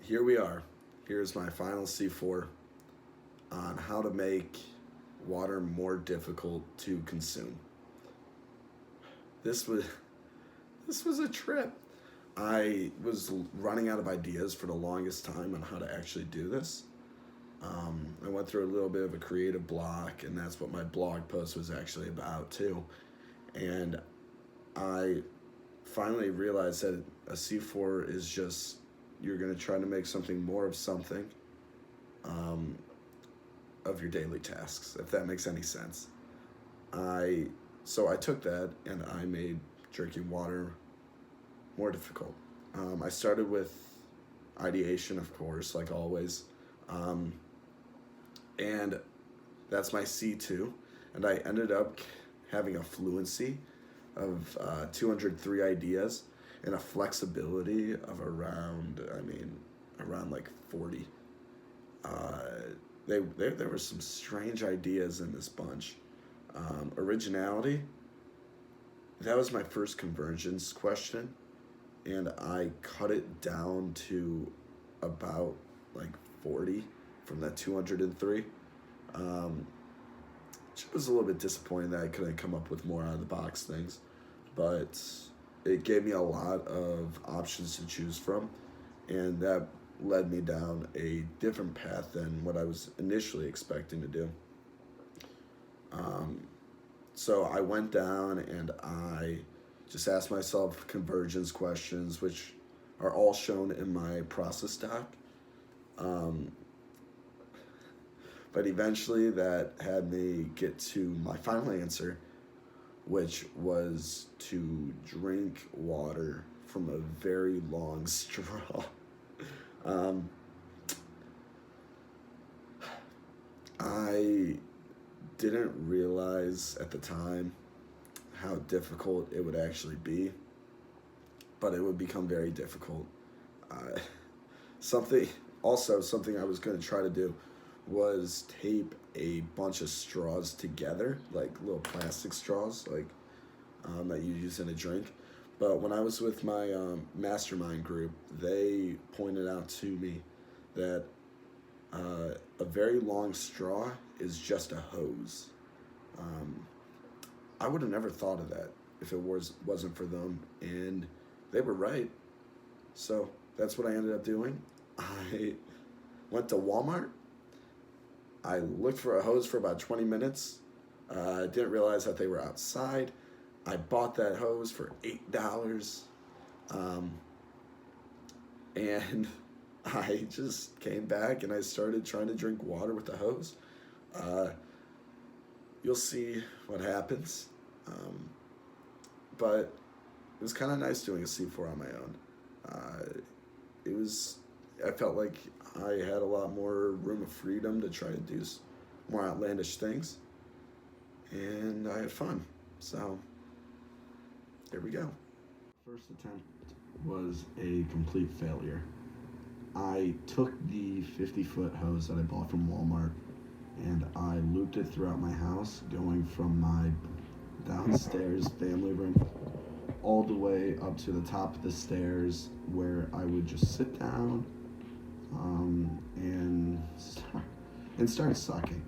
here we are. Here's my final C4 on how to make water more difficult to consume. This was this was a trip. I was running out of ideas for the longest time on how to actually do this. I went through a little bit of a creative block, and that's what my blog post was actually about too. And I finally realized that a C4 is just you're gonna try to make something more of something um, of your daily tasks, if that makes any sense. I so I took that and I made drinking water more difficult. I started with ideation, of course, like always, um, and that's my C2, and I ended up having a fluency of 203 ideas and a flexibility of around like 40. Uh, there were some strange ideas in this bunch. Originality, that was my first convergence question, and I cut it down to about like 40 from that 203. Um, which was a little bit disappointing that I couldn't come up with more out of the box things, but it gave me a lot of options to choose from, and that led me down a different path than what I was initially expecting to do. Um, so I went down and I just asked myself convergence questions, which are all shown in my process doc. Um, but eventually that had me get to my final answer, which was to drink water from a very long straw. Um, I didn't realize at the time how difficult it would actually be, but it would become very difficult. Uh, something I was going to try to do was tape a bunch of straws together, like little plastic straws, like that you use in a drink. But when I was with my mastermind group, they pointed out to me that a very long straw is just a hose. Um, I would have never thought of that if it wasn't for them, and they were right. So that's what I ended up doing. I went to Walmart. I looked for a hose for about 20 minutes. Didn't realize that they were outside. I bought that hose for $8. Um, and I just came back and I started trying to drink water with the hose. Uh, you'll see what happens. Um, but it was kind of nice doing a C4 on my own. Uh, it was, I felt like I had a lot more room of freedom to try to do more outlandish things. And I had fun. So, here we go. First attempt was a complete failure. I took the 50-foot hose that I bought from Walmart and I looped it throughout my house, going from my downstairs family room all the way up to the top of the stairs where I would just sit down and start sucking,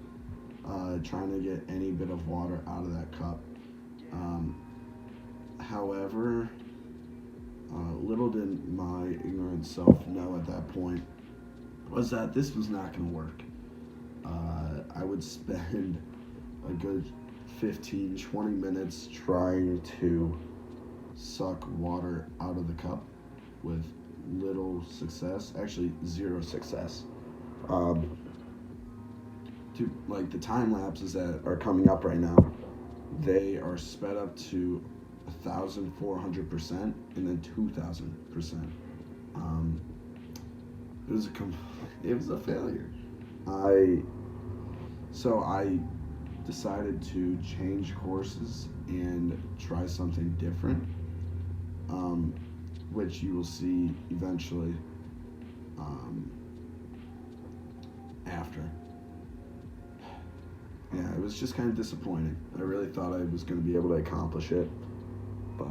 trying to get any bit of water out of that cup. However, little did my ignorant self know at that point was that this was not going to work. I would spend a good 15, 20 minutes trying to suck water out of the cup with little success, actually zero success. Like the time lapses that are coming up right now, they are sped up to 1,400% and then 2,000%. Um, it was a failure. So I decided to change courses and try something different, which you will see eventually after. Yeah, it was just kind of disappointing. I really thought I was going to be able to accomplish it, but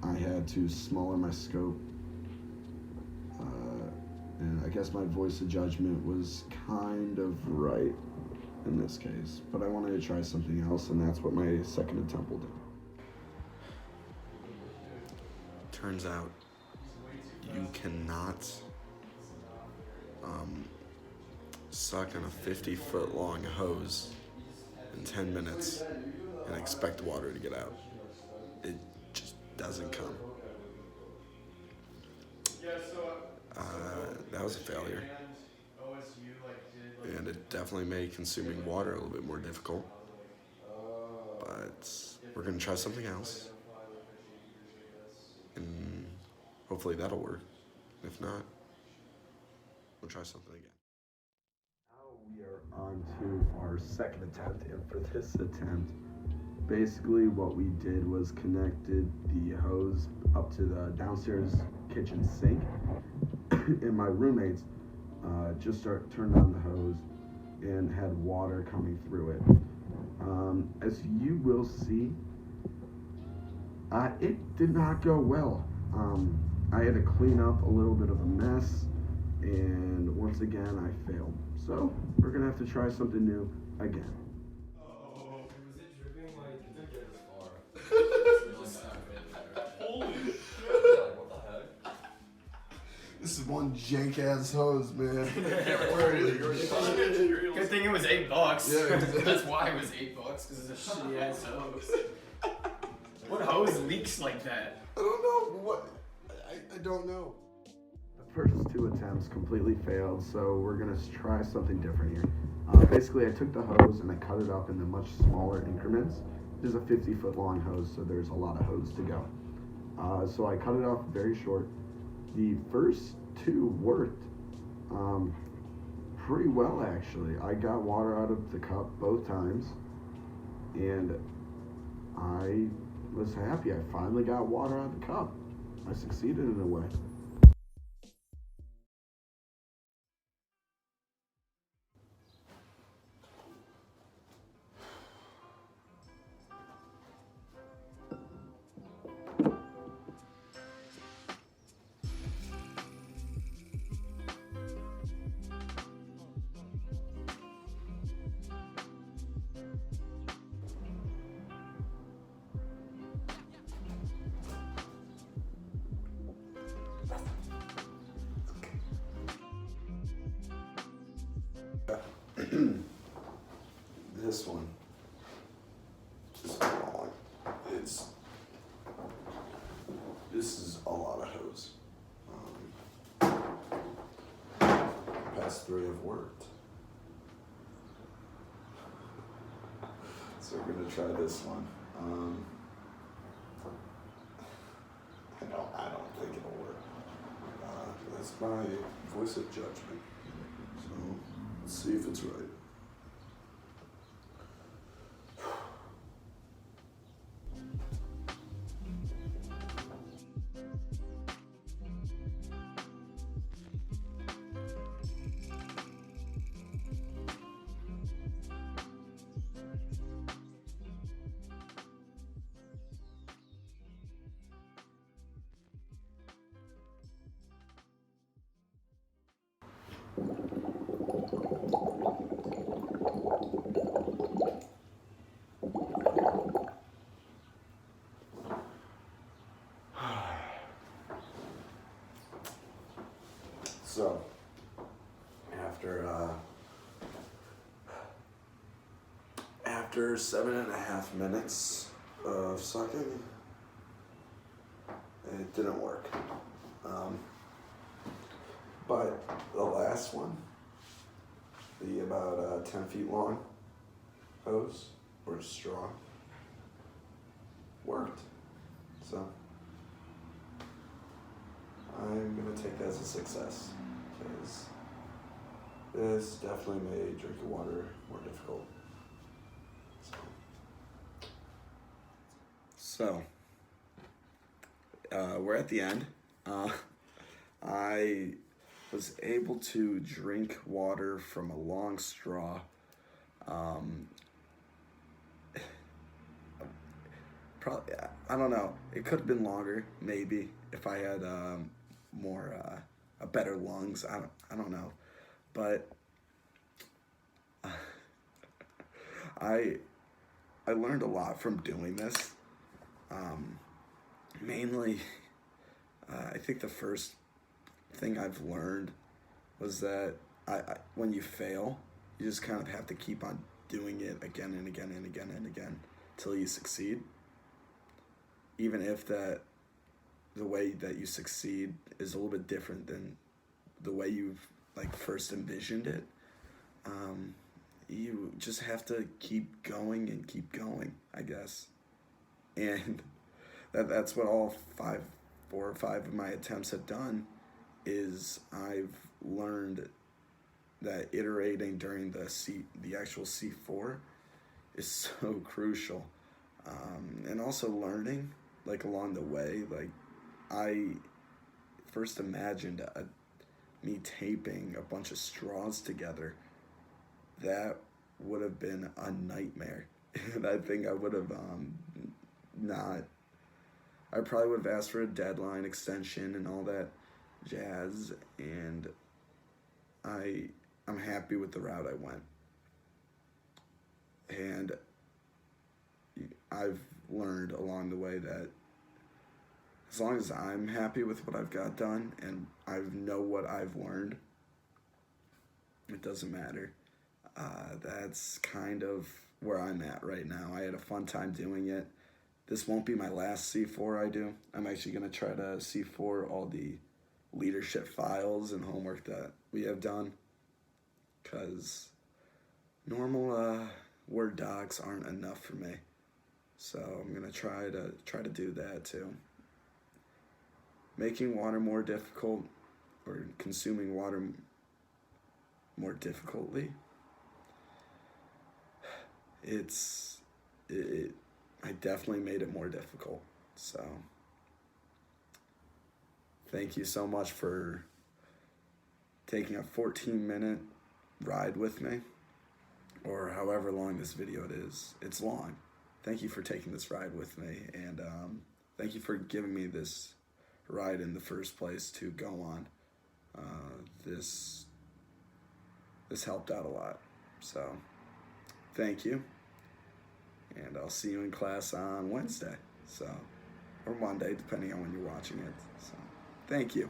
I had to smaller my scope, And I guess my voice of judgment was kind of right in this case. But I wanted to try something else, and that's what my second attempt will do. Turns out you cannot suck on a 50-foot long hose in 10 minutes and expect water to get out. It just doesn't come. That was a failure. And it definitely made consuming water a little bit more difficult. But we're going to try something else. And hopefully that'll work. If not, we'll try something again. Now we are on to our second attempt. And for this attempt, basically what we did was connected the hose up to the downstairs kitchen sink. And my roommates just turned on the hose and had water coming through it. As you will see, it did not go well. I had to clean up a little bit of a mess, and once again I failed. So we're gonna have to try something new again. Was it dripping like it didn't get as far? Holy shit! What the heck? This is one jank ass hose, man. Good thing it was $8. Yeah, That's why it was $8, because it's a shitty ass hose. What hose leaks like that? I don't know what. I don't know. The first two attempts completely failed, so we're gonna try something different here. Basically, I took the hose and I cut it up into much smaller increments. This is a 50-foot long hose, so there's a lot of hose to go. So I cut it off very short. The first two worked pretty well, actually. I got water out of the cup both times, and I was happy. I finally got water out of the cup. I succeeded in a way. This one is long. This is a lot of hose. Past three have worked. So we're gonna try this one. I don't think it'll work. That's my voice of judgment. So let's see if it's right. So, after 7.5 minutes of sucking, it didn't work. But the last one, the about 10 feet long hose or straw, worked. So I'm gonna take that as a success, because this definitely made drinking water more difficult. So we're at the end. I was able to drink water from a long straw. Probably, I don't know. It could have been longer, maybe, if I had more a better lungs. I don't know, but I learned a lot from doing this. Mainly, I think the first thing I've learned was that when you fail, you just kind of have to keep on doing it again and again and again and again till you succeed. Even if the way that you succeed is a little bit different than the way you've like first envisioned it. You just have to keep going and keep going, I guess. And that's what all 4 or 5 of my attempts have done. Is I've learned that iterating during the actual C4 is so crucial, and also learning like along the way. Like I first imagined me taping a bunch of straws together. That would have been a nightmare, and I think I would have not. I probably would have asked for a deadline extension and all that jazz, and I'm happy with the route I went. And I've learned along the way that as long as I'm happy with what I've got done and I know what I've learned, it doesn't matter. That's kind of where I'm at right now. I had a fun time doing it. This won't be my last C4 I do. I'm actually going to try to C4 all the leadership files and homework that we have done, because normal Word docs aren't enough for me. So I'm going to try to do that too. Making water more difficult, or consuming water more difficultly, I definitely made it more difficult. So thank you so much for taking a 14-minute ride with me, or however long this video it is. It's long. Thank you for taking this ride with me, and thank you for giving me this ride in the first place to go on. This helped out a lot. So thank you. And I'll see you in class on Wednesday, or Monday, depending on when you're watching it. So, thank you.